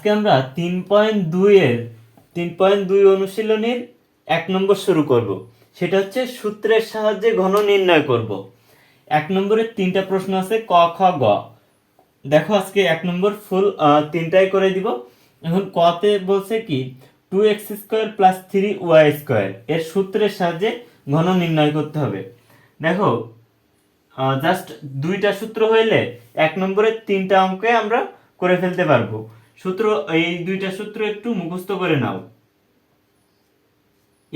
আজকে আমরা 3.2 অনুশীলনীর 1 নম্বর শুরু করব। সেটা হচ্ছে সূত্রের সাহায্যে ঘন নির্ণয় করব। 1 নম্বরের 3টা প্রশ্ন আছে, ক খ গ। দেখো আজকে 1 নম্বর ফুল 3টাই করে দিব। এখন কতে বলছে কি 2x² + 3y² এর সূত্রের সাহায্যে ঘন নির্ণয় করতে হবে। দেখো জাস্ট 2টা সূত্র হইলে 1 নম্বরের 3টা অঙ্কে আমরা করে ফেলতে পারবো। সূত্র, এই 2টা সূত্র একটু মুখস্থ করে নাও। a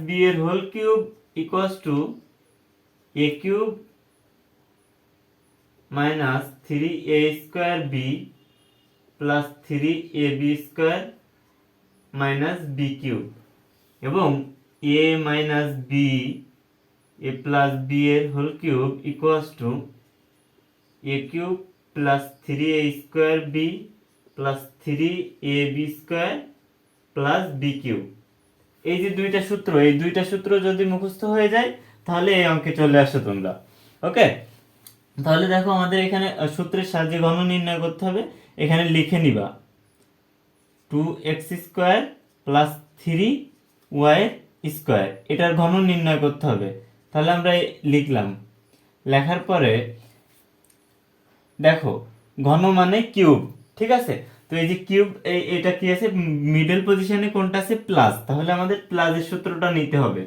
- b এর whole cube equals to a cube minus 3a² b plus 3ab² minus b cube, এবং a - b a plus b এর whole cube equals to a cube plus 3a² b plus 3ab² plus b cube. এই যে 2টা সূত্র, এই 2টা সূত্র যদি মুখস্থ হয়ে যায় তাহলে এই অঙ্কে চলে আসো তোমরা। ওকে, তাহলে দেখো আমাদের এখানে সূত্রের সাহায্যে ঘন নির্ণয় করতে হবে। এখানে লিখে নিবা 2x² প্লাস 3y², এটার ঘন নির্ণয় করতে হবে। তাহলে আমরা লিখলাম, লেখার পরে দেখো ঘন মানে কিউব, ঠিক আছে। তো এই যে কিউব, এটা কি আছে মিডল পজিশনে, কোনটা আছে প্লাস, তাহলে আমাদের প্লাসের সূত্রটা নিতে হবে।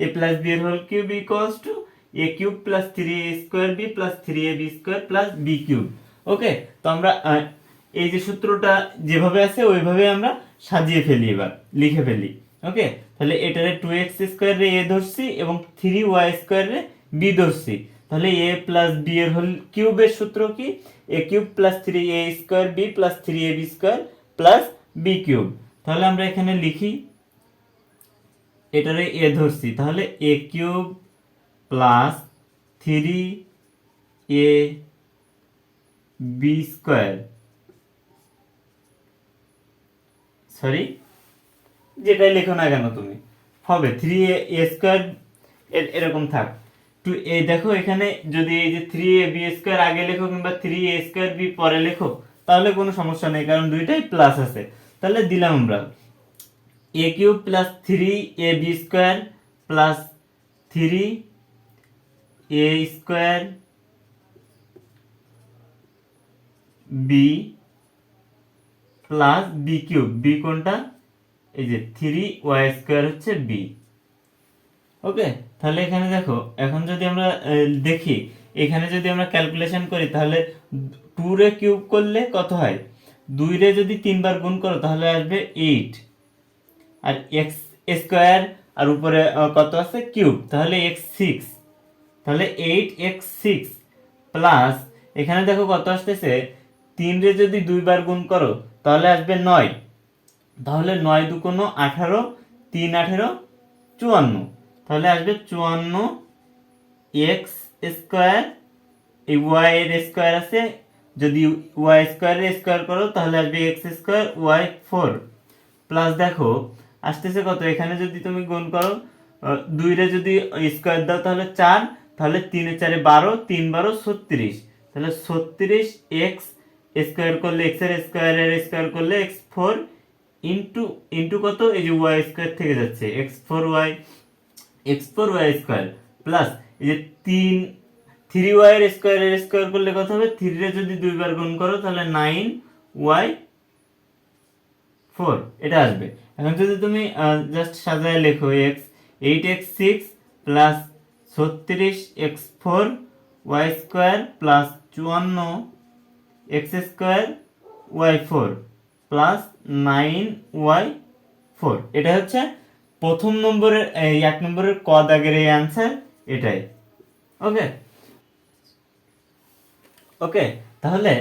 a প্লাস b এর whole cube equals to a cube plus 3a² b plus 3ab² plus b cube. Okay, তো আমরা এই যে সূত্রটা যেভাবে আছে ওইভাবে আমরা সাজিয়ে ফেলি, এবার লিখে ফেলি। ওকে, তাহলে এটারে 2x² রে a ধরছি এবং 3y² রে b ধরছি। তাহলে a প্লাস b এর হোল কিউবের সূত্র কি a cube plus 3a² b plus 3ab² plus b cube. তাহলে আমরা এখানে লিখি, এটারে a ধরছি, তাহলে a cube plus 3ab², sorry যেটাই লেখো না কেন তুমি হবে 3a² এরকম থাক। এই দেখো এখানে যদি এই যে 3ab² আগে লেখো কিংবা 3a² b পরে লেখো তাহলে কোনো সমস্যা নেই, কারণ দুইটাই প্লাস আছে। তাহলে দিলাম আমরা a cube plus 3ab² plus 3a² b plus b cube, b কোনটা, এই যে 3y² হচ্ছে b। ওকে, তাহলে এখানে দেখো, এখন যদি আমরা দেখি, এখানে যদি আমরা ক্যালকুলেশন করি তাহলে 2 রে কিউব করলে কত হয়, 2 রে যদি 3 বার গুণ করো তাহলে আসবে 8, আর x² আর উপরে কত আছে কিউব, তাহলে x6, তাহলে 8x6 প্লাস এখানে দেখো কত আসতেছে, 3 রে যদি 2 বার গুণ করো তাহলে আসবে 9, তাহলে 9 × 2 = 18, 3 × 18 = 54, তাহলে আসবে 54x², এই y এর স্কয়ার আছে, যদি y² এর স্কয়ার করো তাহলে আসবে x² y4, প্লাস দেখো আসতেছে কত, এখানে যদি তুমি গুণ করো 2 রে যদি স্কয়ার দাও তাহলে 4, তাহলে 3 এর 4 এ 12, 3 12 36, তাহলে 36x² করলে x এর স্কয়ার করলে x4 ইনটু কত, এই যে y² থেকে যাচ্ছে x4y প্লাস এই যে 3y এর স্কয়ার করলে কত হবে, 3 রে যদি 2 বার গুণ করো তাহলে 9y4 এটা আসবে। এখন যদি তুমি জাস্ট সাজায় লেখো 8x6 plus 36x4 y² plus 54x² y4 plus 9y4, এটা হচ্ছে প্রথম নম্বরের 1 নম্বরের ক দাগের এই অ্যান্সার এটাই। ওকে, ওকে, তাহলে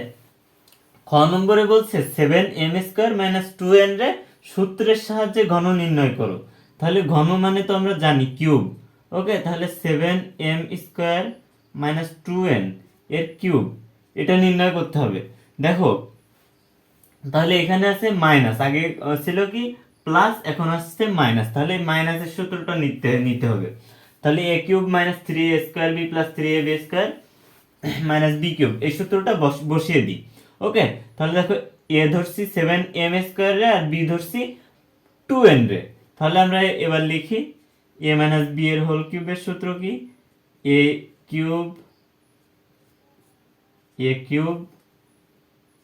খ নম্বরে বলছে 7m² - 2n রে সূত্রের সাহায্যে ঘন নির্ণয় করো। তাহলে ঘন মানে তো আমরা জানি কিউব। ওকে, তাহলে 7m² - 2n এর কিউব, এটা নির্ণয় করতে হবে। দেখো তাহলে এখানে আছে মাইনাস, আগে ছিল কি প্লাস, এখন আসছে মাইনাস, তাহলে মাইনাসের সূত্রটা নিতে হবে। তাহলে a cube minus 3a² b plus 3ab² minus b cube, এই সূত্রটা বসিয়ে দিই। ওকে, তাহলে দেখো a এ ধরছি 7m² রে আর বি ধরছি 2n রে। তাহলে আমরা এবার লিখি a মাইনাস বি এর হোল কিউবের সূত্র কি, A cube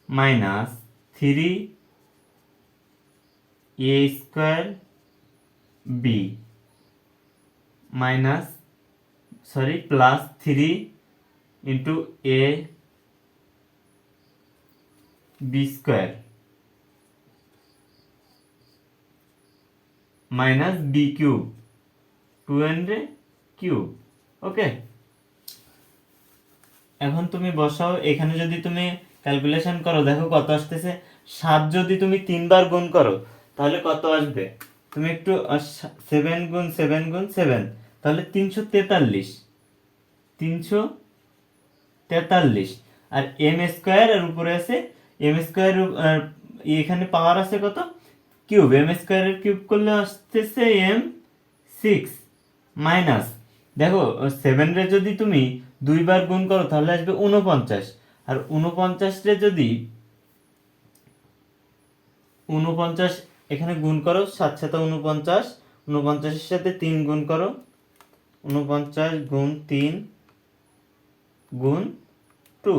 minus 3a² B minus plus 3 into A B square minus B cube 2n রে কিউব। ওকে, এখন তুমি বসাও, এখানে যদি তুমি ক্যালকুলেশন করো দেখো কত আসতেছে। 7 যদি তুমি 3 বার গুণ করো তাহলে কত আসবে, তুমি একটু 7 গুণ 7 গুণ 7, তাহলে 343 আর m² এর উপরে আছে m², এখানে পাওয়ার আছে কত কিউব, m² এর কিউব করলে আসতেছে m6 মাইনাস, দেখো 7 রে যদি তুমি 2 বার গুণ করো তাহলে আসবে 49, আর 49 রে যদি 49 এখানে গুণ করো 7 7 49, 49 এর সাথে 3 গুণ করো, 49 গুণ 3 গুণ 2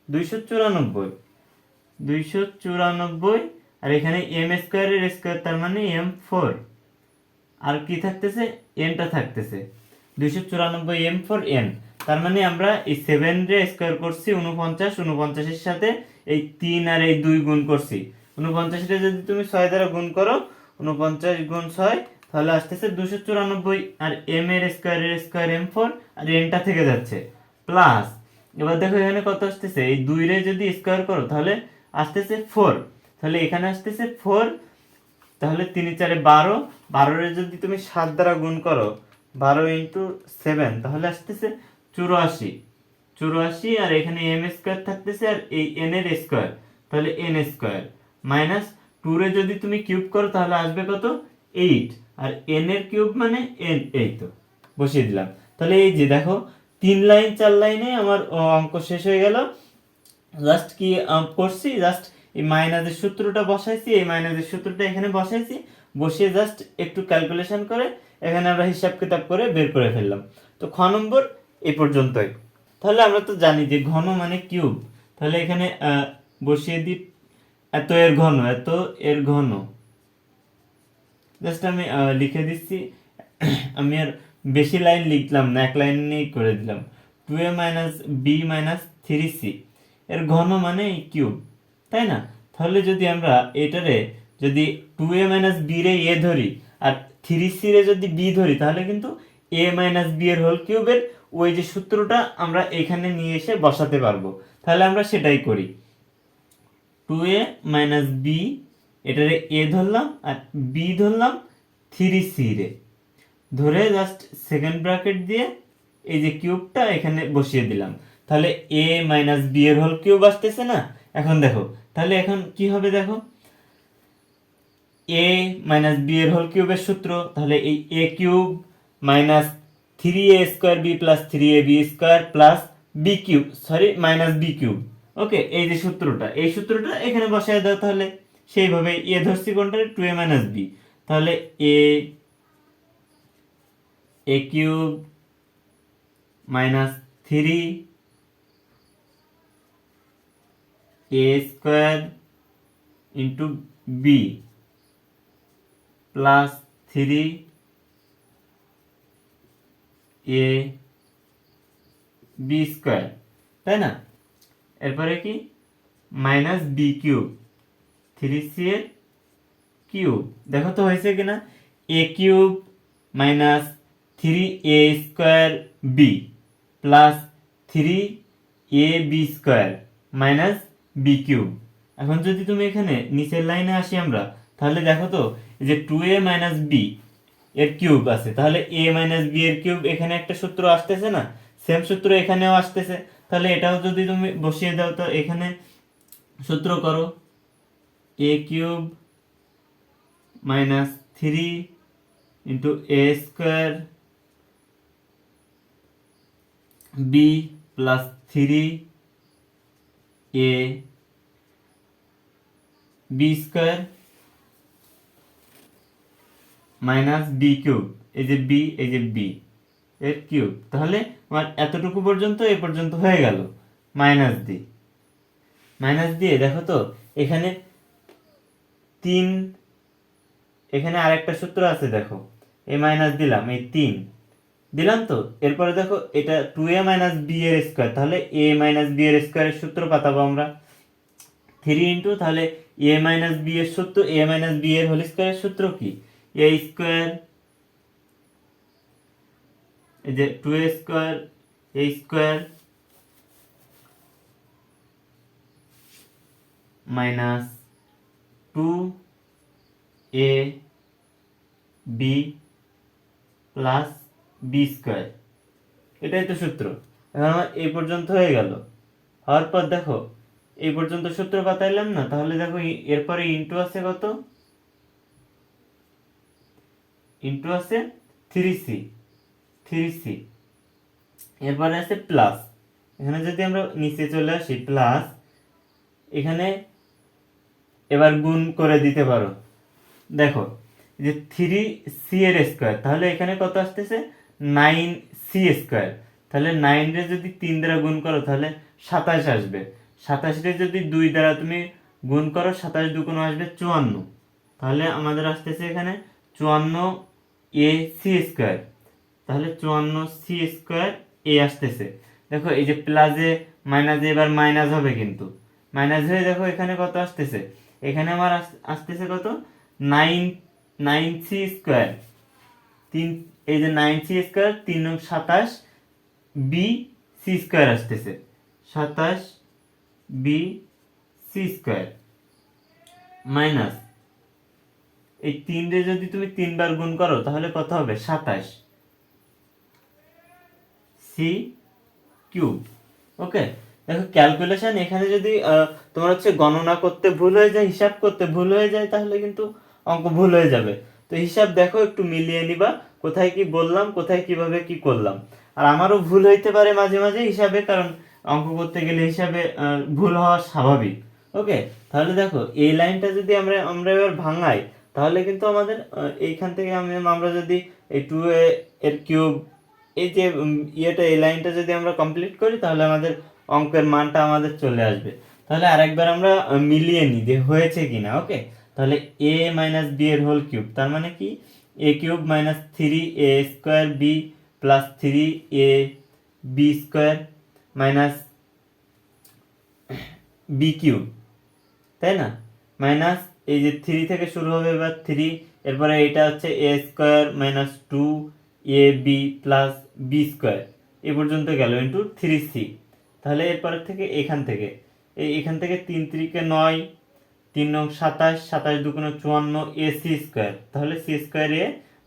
294, আর এখানে m² এর স্কয়ার তার মানে m4, আর কি থাকতেছে nটা থাকতেছে 294 m4 n, তার মানে আমরা এই 7 রে স্কয়ার করছি 49 এর সাথে এই 3 আর এই 2 গুণ করছি, 49 রে যদি তুমি 6 দ্বারা গুণ করো 49 গুণ 6 তাহলে আসতেছে 294, আর m এর স্কয়ার m4, আর nটা থেকে যাচ্ছে প্লাস, এবার দেখো এখানে কত আসতেছে, এই 2 রে যদি স্কয়ার করো তাহলে আসতেছে 4, তাহলে এখানে আসতেছে 4, তাহলে 3 4 12, 12 রে যদি তুমি 7 দ্বারা গুণ করো 12 ইন্টু 7 তাহলে আসতেছে 84, আর এখানে m² থাকতেছে আর এই n এর স্কয়ার, তাহলে n² মাইনাস 2 রে যদি তুমি কিউব করো তাহলে আসবে কত 8, আর n এর কিউব মানে n, এই তো বসিয়ে দিলাম। তাহলে এই যে দেখো 3 লাইন 4 লাইনে আমার অঙ্ক শেষ হয়ে গেল। জাস্ট কি করছি, জাস্ট এই মাইনাসের সূত্রটা বসাইছি, এই মাইনাসের সূত্রটা এখানে বসাইছি, বসিয়ে জাস্ট একটু ক্যালকুলেশন করে এখানে আমরা হিসাব কিতাব করে বের করে ফেললাম। তো খ নম্বর এই পর্যন্তই। তাহলে আমরা তো জানি যে ঘন মানে কিউব, তাহলে এখানে বসিয়ে দিই এত এর ঘন, জাস্ট আমি লিখে দিচ্ছি, আমি আর বেশি লাইন লিখলাম না, এক লাইনেই করে দিলাম 2a minus B minus 3c এর ঘন মানে কিউব, তাই না? তাহলে যদি আমরা এটারে যদি 2a মাইনাস বি রে এ ধরি আর 3c রে যদি বি ধরি তাহলে কিন্তু a মাইনাস বি এর হোল কিউবের ওই যে সূত্রটা আমরা এখানে নিয়ে এসে বসাতে পারবো। তাহলে আমরা সেটাই করি, 2a মাইনাস বি এটারে এ ধরলাম আর বি ধরলাম 3c রে, ধরে জাস্ট সেকেন্ড ব্র্যাকেট দিয়ে এই যে কিউবটা এখানে বসিয়ে দিলাম, তাহলে a মাইনাস বি এর হোল কিউব আসতেছে না। এখন দেখো তাহলে এখন কি হবে, দেখো a মাইনাস বি এর হোল কিউবের সূত্র, তাহলে এই a cube minus 3a² B plus 3ab square plus B cube minus B cube. Okay, এই যে সূত্রটা, এই সূত্রটা এখানে বসায় দাও, তাহলে সেইভাবে এ ধরছি কোনটা 2a মাইনাস বি, তাহলে a cube minus 3a² into b plus 3a b square, তাই না? এরপরে কি মাইনাস বি কিউব 3c এর কিউব, দেখো তো হয়েছে কিনা, a cube minus 3a² B plus 3ab square minus B cube. এখন যদি তুমি এখানে নিচের লাইনে আসি আমরা, তাহলে দেখো তো যে 2a মাইনাস বি এর কিউব আছে, তাহলে a মাইনাস বি এর কিউব এখানে একটা সূত্র আসতেছে না, সেম সূত্র এখানেও আসতেছে, তাহলে এটাও যদি তুমি বসিয়ে দাও তো এখানে সূত্র করো a cube minus 3 into a² B plus 3a B square minus B cube, এই যে বি এই যে বি এর কিউব। তাহলে আমার এতটুকু পর্যন্ত এ পর্যন্ত হয়ে গেল। মাইনাস দিয়ে দেখো তো এখানে 3, এখানে আরেকটা সূত্র আছে দেখো, এ মাইনাস দিলাম, এই 3 দিলাম তো, এরপরে দেখো এটা 2a মাইনাস বি এর স্কোয়ার, তাহলে এ মাইনাস বি এর স্কোয়ারের সূত্র পাতাবো আমরা 3 ইন্টু, তাহলে এ মাইনাস বি এর সূত্র, এ মাইনাস বি এর হোল স্কোয়ারের সূত্র কি, এ স্কোয়ার, এই যে 2a square A square minus 2a B plus B square, এটাই তো সূত্র। এখন আমার এই পর্যন্ত হয়ে গেল, হওয়ার পর দেখো এই পর্যন্ত সূত্র পাতাইলাম না, তাহলে দেখো এরপরে ইন্টু আছে কত, ইন্টু আছে 3c, এরপরে আছে প্লাস, এখানে যদি আমরা নিচে চলে আসি প্লাস, এখানে এবার গুণ করে দিতে পারো, দেখো যে 3c এর স্কোয়ার, তাহলে এখানে কত আসতেছে 9c স্কোয়ার, তাহলে 9 রে যদি 3 দ্বারা গুণ করো তাহলে 27 আসবে, 27 রে যদি 2 দ্বারা তুমি গুণ করো 27 দুগুণ আসবে 54, তাহলে আমাদের আসতেছে এখানে 54ac স্কোয়ার, তাহলে 54c স্কোয়ার এ আসতেছে। দেখো এই যে প্লাসে মাইনাসে এবার মাইনাস হবে, কিন্তু মাইনাস হয়ে দেখো এখানে কত আসতেছে, এখানে আমার আসতেছে কত 9c স্কোয়ার, 3, এই যে 9c স্কোয়ার 3 নং 27 বি সি স্কোয়ার আসতেছে, 27 বি সি স্কোয়ার মাইনাস এই 3 রে যদি তুমি 3 বার গুণ করো তাহলে কত হবে 27 সি কিউব। ওকে, দেখো ক্যালকুলেশন এখানে যদি তোমার হচ্ছে গণনা করতে ভুল হয়ে যায়, হিসাব করতে ভুল হয়ে যায়, তাহলে কিন্তু অঙ্ক ভুল হয়ে যাবে। তো হিসাব দেখো একটু মিলিয়ে নিবা, কোথায় কি বললাম, কোথায় কিভাবে কি করলাম। আর আমারও ভুল হইতে পারে মাঝে মাঝে হিসাবে, কারণ অঙ্ক করতে গেলে হিসাবে ভুল হওয়া স্বাভাবিক। ওকে, তাহলে দেখো এই লাইনটা যদি আমরা আমরা এবার ভাঙাই, তাহলে কিন্তু আমাদের এইখান থেকে আমরা যদি এই 2a এর কিউব, এই যে ইয়েটা এই লাইনটা যদি আমরা কমপ্লিট করি, তাহলে আমাদের অঙ্কের মানটা আমাদের চলে আসবে। তাহলে আরেকবার আমরা মিলিয়ে নিই যে হয়েছে কিনা। ওকে, তাহলে a মাইনাস বি এর হোল কিউব, তার মানে কি a cube minus 3a square B plus 3a B square minus B cube, তাই না, মাইনাস এই যে 3 থেকে শুরু হবে এবার 3, এরপরে এটা হচ্ছে a square minus 2ab plus B square, এ পর্যন্ত গেল ইন্টু 3c। তাহলে এরপরে থেকে এখান থেকে 3 3 9, 3 নং 27, 27 দুগুণে 54 ac স্কোয়ার, তাহলে c স্কোয়ার এ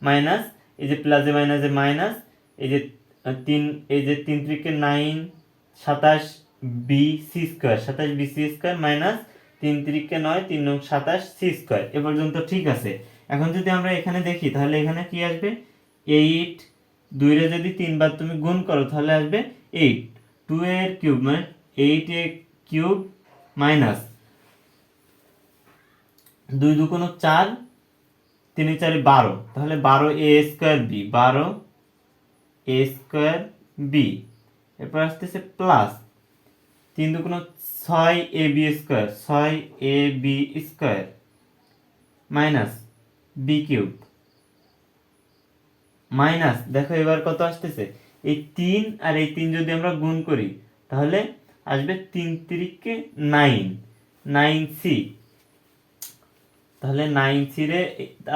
মাইনাস এই যে প্লাসে মাইনাসে মাইনাস, এই যে 3, এই যে 3 3 9, 27 B C square, 27 B C square minus 3 3 9, 3 নং 27 সি স্কোয়ার, এ পর্যন্ত ঠিক আছে। এখন যদি আমরা এখানে দেখি তাহলে এখানে কি আসবে 8, 2 রে যদি 3 বার তুমি গুণ করো তাহলে আসবে 8, 2 এর কিউব মানে 8 এ কিউব মাইনাস 2 দুগুণ 4, 3 4 12, তাহলে 12 A square B, 12 A square B, এরপর আসতেছে প্লাস 3 দুগুণ 6 A B square, 6 A B square minus B cube minus, দেখো এবার কত আসতেছে এই 3 আর এই 3 যদি আমরা গুণ করি তাহলে আসবে 3 3 9, 9c, তাহলে 9c রে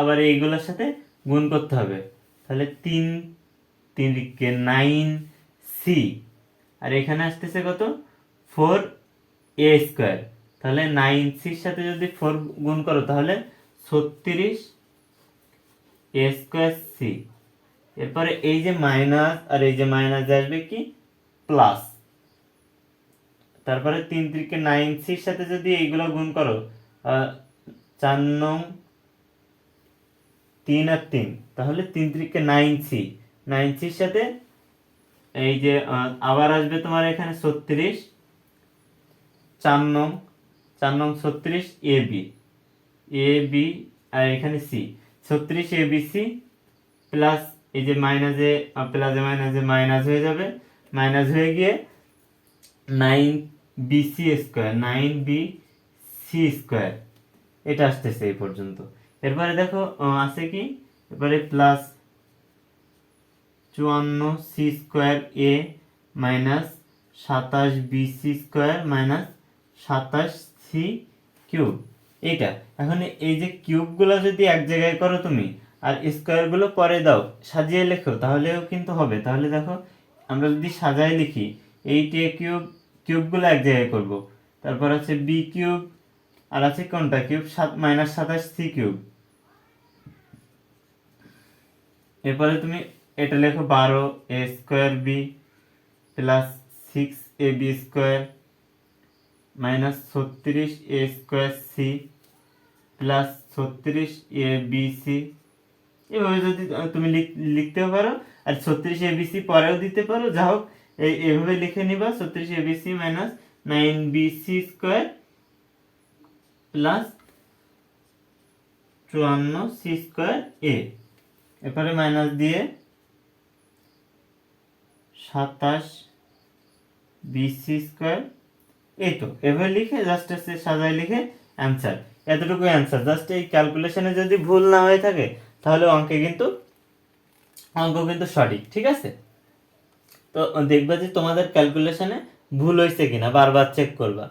আবার এইগুলোর সাথে গুণ করতে হবে, তাহলে 3 3 9c, আর এখানে আসতেছে কত 4a স্কোয়ার, তাহলে 9cর সাথে যদি 4 গুণ করো তাহলে 36 a স্কোয়ার c, এরপরে এই যে মাইনাস আর এই যে মাইনাস আসবে কি প্লাস, তারপরে 3 3 9cর সাথে যদি এইগুলো গুণ করো 4 নং 3 আর 3, তাহলে 3 3 9c, 9cর সাথে এই যে আবার আসবে তোমার এখানে 36, 4 নং 36 ab, এ বি আর এখানে C, 36 A B C plus এই যে মাইনাসে প্লাসে মাইনাসে মাইনাস হয়ে যাবে, মাইনাস হয়ে গিয়ে 9bc স্কোয়ার, 9bc স্কোয়ার, এটা আসতেছে এই পর্যন্ত। এরপরে দেখো আছে কি, এরপরে plus 54c square A minus 27bc square minus 27c cube, এইটা। এখন এই যে কিউবগুলো যদি এক জায়গায় করো তুমি আর স্কোয়ারগুলো পরে দাও, সাজিয়ে লেখো, তাহলেও কিন্তু হবে। তাহলে দেখো আমরা যদি সাজায় লিখি, 8a কিউব, কিউবগুলো এক জায়গায় করব, তারপর আছে বি কিউব, আর আছে কোনটা কিউব, মাইনাস 27c কিউব। এরপরে তুমি এটা লেখো 12a square B plus 6ab square minus 36a square C plus 36abc। এভাবে যদি তুমি লিখতেও পারো, আর 36abc পরেও দিতে পারো, যা হোক এইভাবে লিখে নিবা, 36abc minus 9bc square plus 54c square A, এরপরে মাইনাস দিয়ে 27bc স্কোয়ার। এই তো এভাবে লিখে জাস্ট সাজায় লিখে অ্যান্সার, এতটুকু অ্যান্সার। জাস্ট এই ক্যালকুলেশনে যদি ভুল না হয়ে থাকে তাহলে অঙ্ক কিন্তু সঠিক, ঠিক আছে। তো দেখবা যে তোমাদের ক্যালকুলেশনে ভুল হয়েছে কিনা, বারবার চেক করবা।